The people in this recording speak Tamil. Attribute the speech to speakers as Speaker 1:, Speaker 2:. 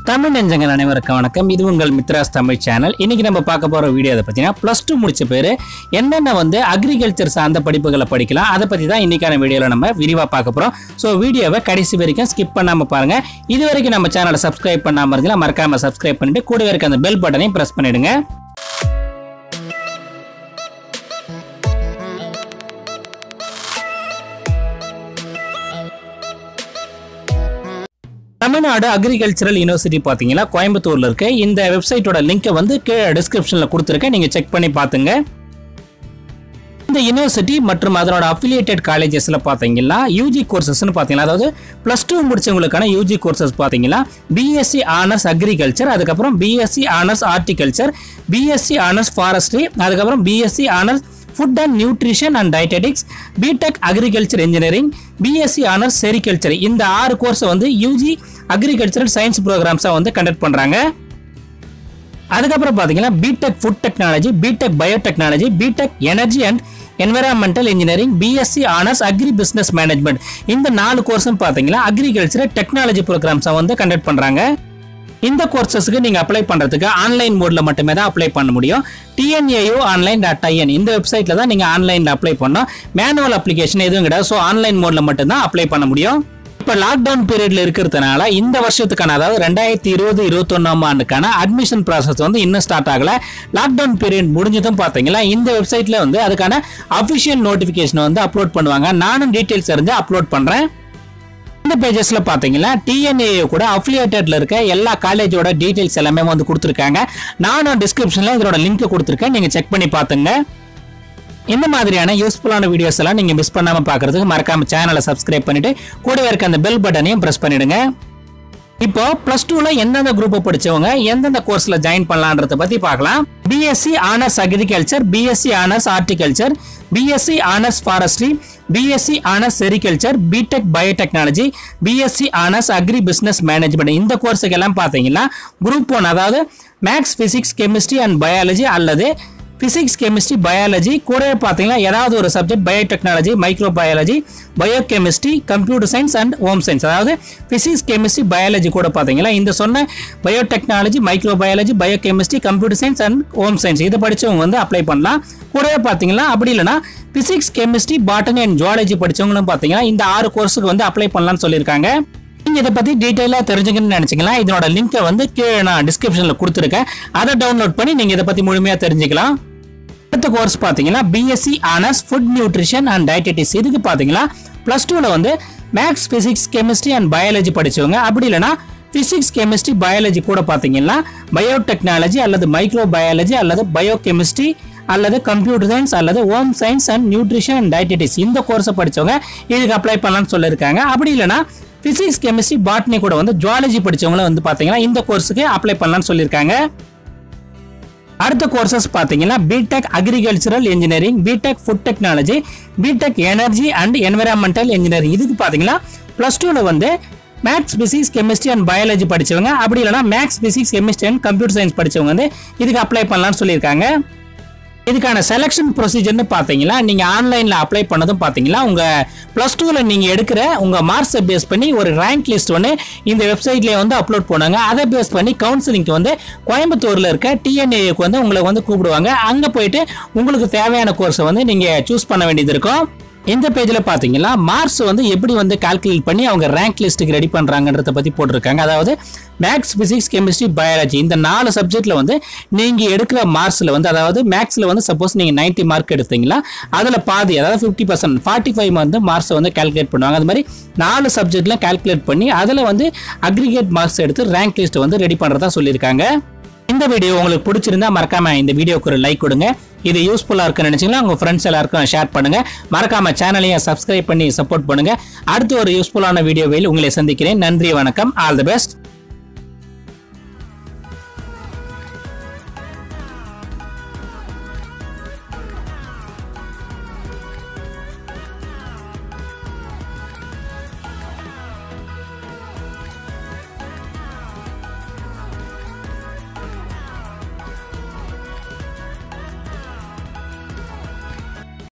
Speaker 1: தமிழ் நெஞ்சங்கள் அனைவருக்கும் வணக்கம். இது உங்கள் மித்ராஸ் தமிழ் சேனல். இன்னைக்கு நம்ம பார்க்க போற வீடியோ அதை பத்தினா +2 முடிச்ச பேரு என்னென்ன அக்ரிகல்ச்சர் சார்ந்த படிப்புகளை படிக்கலாம் அதை பத்தி தான் இன்னைக்கான வீடியோல நம்ம விரிவா பார்க்க போறோம். ஸோ வீடியோவை கடைசி வரைக்கும் ஸ்கிப் பண்ணாம பாருங்க. இது வரைக்கும் நம்ம சேனலை சப்ஸ்கிரைப் பண்ணாம இருந்தீங்கன்னா மறக்காம சப்ஸ்கிரைப் பண்ணிட்டு கூடவே இருக்க அந்த பெல் பட்டனையும் பிரஸ் பண்ணிடுங்க. தமிழ்நாடு அக்ரிகல்ச்சரல் யூனிவர்சிட்டி பாத்தீங்கன்னா கோயம்புத்தூர்ல இருக்கு. இந்த வெப்சைட்டோட லிங்கை கீழே டிஸ்கிரிப்ஷன்ல கொடுத்துருக்கேன், நீங்க செக் பண்ணி பாத்துங்க. இந்த யூனிவர்சிட்டி மற்றும் அதனோட அஃபிலியேட்டட் காலேஜஸ்ல பாத்தீங்கன்னா யூஜி கோர்சஸ்னு பாத்தீங்கன்னா, அதாவது +2 முடிச்சவங்களுக்கான யூஜி கோர்சஸ் பாத்தீங்கன்னா பிஎஸ்சி ஆனர்ஸ் அக்ரிகல்ச்சர், அதுக்கப்புறம் BSc honours horticulture, BSc honours forestry, அதுக்கப்புறம் BSc honours food and nutrition and dietetics, BTech agriculture engineering, BSc honours sericulture. இந்த 6 கோர்ஸ் யூஜி அக்ரிகல்ச்சரல் சயின்ஸ் ப்ரோக்ராம்ஸா கண்டக்ட் பண்றாங்க. அதுக்கப்புறம் பாத்தீங்கன்னா BTech food technology, BTech biotechnology, BTech energy and environmental engineering, BSc honours agri business management. இந்த 4 கோர்ஸும் பாத்தீங்கன்னா அக்ரிகல்ச்சரல் டெக்னாலஜி ப்ரோக்ராம்ஸா கண்டக்ட் பண்றாங்க. இந்த கோர்சஸ்க்கு நீங்க அப்ளை பண்றதுக்கு ஆன்லைன் மோட்ல மட்டுமே தான் அப்ளை பண்ண முடியும். tnuonline.in இந்த வெப்சைட்ல தான் நீங்க ஆன்லைன்ல அப்ளை பண்ணணும். மேனுவல் அப்ளிகேஷன் எதுவும் கிடையாது. ஸோ ஆன்லைன் மோட்ல மட்டும் தான் அப்ளை பண்ண முடியும். இப்போ லாக்டவுன் பீரியட்ல இருக்கிறதுனால இந்த வருஷத்துக்கான, அதாவது 2020-21 ஆண்டுக்கான அட்மிஷன் ப்ராசஸ் இன்னும் ஸ்டார்ட் ஆகல. லாக்டவுன் பீரியட் முடிஞ்சதும் பாத்தீங்கன்னா இந்த வெப்சைட்ல அதுக்கான அபிஷியல் நோட்டிபிகேஷன் அப்லோட் பண்ணுவாங்க. நானும் டீடைல்ஸ் அறிஞ்சு அப்லோட் பண்றேன். இந்த பேஜஸ்ல பாத்தீங்கன்னா TNAA கூட அஃபிலியேட்டட்ல இருக்க எல்லா காலேஜோட டீடைல்ஸ் எல்லாமே கொடுத்திருக்காங்க. நானும் டிஸ்கிரிப்ஷன்ல இதோட லிங்க் கொடுத்திருக்கேன், நீங்க செக் பண்ணி பாத்துங்க. இந்த மாதிரியான யூஸ்ஃபுல்லான வீடியோஸ் எல்லாம் நீங்க மிஸ் பண்ணாம பாக்குறதுக்கு மறக்காம சேனலை சப்ஸ்கிரைப் பண்ணிட்டு கூடவே இருக்க அந்த பெல் பட்டனையும் பிரஸ் பண்ணிடுங்க. இப்போ +2ல எந்தெந்த குரூப் படிச்சவங்க எந்தெந்த கோர்ஸ்ல ஜாயின் பண்ணலாம்ன்றத பத்தி பார்க்கலாம். BSc honours agriculture, BSc honours horticulture, BSc honours forestry, BSc honours sericulture, BTech biotechnology, BSc honours agri business management. இந்த கோர்ஸுக்கு எல்லாம் பாத்தீங்கன்னா குரூப் 1, அதாவது maths, physics, chemistry and biology அல்லது பிசிக்ஸ், கெமிஸ்ட்ரி, பயாலஜி கூட பாத்தீங்கன்னா ஏதாவது ஒரு subject, biotechnology, micro biology, biochemistry, computer science and home science. அதாவது பிசிக்ஸ், கெமிஸ்ட்ரி, பயாலஜி கூட பாத்தீங்கன்னா இந்த சொன்ன biotechnology, micro biology, biochemistry, computer science and home science இதை படிச்சவங்க அப்ளை பண்ணலாம். கூடவே பாத்தீங்கன்னா அப்படி இல்லைன்னா physics, chemistry, botany and zoology படிச்சவங்களும் பாத்தீங்கன்னா இந்த 6 கோர்ஸுக்கு அப்ளை பண்ணலாம்னு சொல்லியிருக்காங்க. நீங்க இதை பத்தி டீடைலா தெரிஞ்சுக்கணும்னு நினைச்சீங்களா, இதனோட லிங்கை கீழே நான் டிஸ்கிரிப்ஷன்ல கொடுத்துருக்கேன், அதை டவுன்லோட் பண்ணி நீங்க இதை பத்தி முழுமையா தெரிஞ்சுக்கலாம். அடுத்த கோர்ஸ் பாத்தீங்கன்னா BSc honours food nutrition and dietetics. இதுக்கு பாத்தீங்கன்னா +2ல maths, physics, chemistry and biology படிச்சவங்க, அப்படி இல்லைன்னா பிசிக்ஸ், கெமிஸ்ட்ரி, பயாலஜி கூட பாத்தீங்கன்னா பயோடெக்னாலஜி அல்லது மைக்ரோ பயாலஜி அல்லது பயோகெமிஸ்ட்ரி அல்லது கம்ப்யூட்டர் சயின்ஸ் அல்லது home science and nutrition and dietetics இந்த கோர்ஸை படிச்சவங்க இதுக்கு அப்ளை பண்ணலாம்னு சொல்லியிருக்காங்க. அப்படி இல்லைன்னா பிசிக்ஸ், கெமிஸ்ட்ரி, பாட்னி கூட ஜுவாலஜி படிச்சவங்களும் பாத்தீங்கன்னா இந்த கோர்ஸுக்கு அப்ளை பண்ணலாம்னு சொல்லியிருக்காங்க. அடுத்த கோர்சஸ் பாத்தீங்கன்னா B Tech agricultural engineering, B Tech food technology, B Tech energy and environmental engineering. இதுக்கு பாத்தீங்கன்னா +2ல maths, physics, chemistry and biology படிச்சவங்க, அப்படி இல்லைன்னா maths, physics, chemistry and computer science படிச்சவங்க இதுக்கு அப்ளை பண்ணலாம்னு சொல்லியிருக்காங்க. இதுக்கான செலக்ஷன் ப்ரொசீஜர்னு பாத்தீங்கன்னா நீங்க ஆன்லைன்ல அப்ளை பண்ணதும் பாத்தீங்கன்னா உங்க +2ல நீங்க எடுக்கிற உங்க மார்க்ஸை பேஸ் பண்ணி ஒரு ரேங்க் லிஸ்ட் இந்த வெப்சைட்லயே அப்லோட் பண்ணுவாங்க. அதை பேஸ் பண்ணி கவுன்சிலிங்க்கு கோயம்புத்தூர்ல இருக்க TNAAக்கு உங்களை கூப்பிடுவாங்க. அங்க போயிட்டு உங்களுக்கு தேவையான கோர்ஸை நீங்க சூஸ் பண்ண வேண்டியது இருக்கும். இந்த பேஜ்ல பாத்தீங்கன்னா மார்க்ஸ் எப்படி கால்குலேட் பண்ணி அவங்க ரேங்க் லிஸ்ட்டுக்கு ரெடி பண்றாங்கன்றத பத்தி போட்டிருக்காங்க. அதாவது மேக்ஸ், பிசிக்ஸ், கெமிஸ்ட்ரி, பயாலஜி இந்த 4 சப்ஜெக்ட்ல நீங்க எடுக்கிற மார்க்ஸ்ல அதாவது மேக்ஸ்ல சப்போஸ் நீங்க 90 மார்க் எடுத்தீங்களா அதுல பாதி, அதாவது 50% 45 மார்க்ஸ் கால்குலேட் பண்ணுவாங்க. அது மாதிரி 4 சப்ஜெக்ட்ல கால்குலேட் பண்ணி அதுல அக்ரிகேட் மார்க்ஸ் எடுத்து ரேங்க் லிஸ்ட் ரெடி பண்றதா சொல்லியிருக்காங்க. இந்த வீடியோ உங்களுக்கு பிடிச்சிருந்தா மறக்காம இந்த வீடியோக்கு ஒரு லைக் கொடுங்க. இது யூஸ்ஃபுல்லா இருக்குன்னு நினைச்சீங்கன்னா உங்க ஃப்ரெண்ட்ஸ் எல்லாருக்கும் ஷேர் பண்ணுங்க. மறக்காம சேனலையும் சப்ஸ்கிரைப் பண்ணி சப்போர்ட் பண்ணுங்க. அடுத்து ஒரு யூஸ்ஃபுல்லான வீடியோவில் உங்களை சந்திக்கிறேன். நன்றி, வணக்கம், ஆல் தி பெஸ்ட்.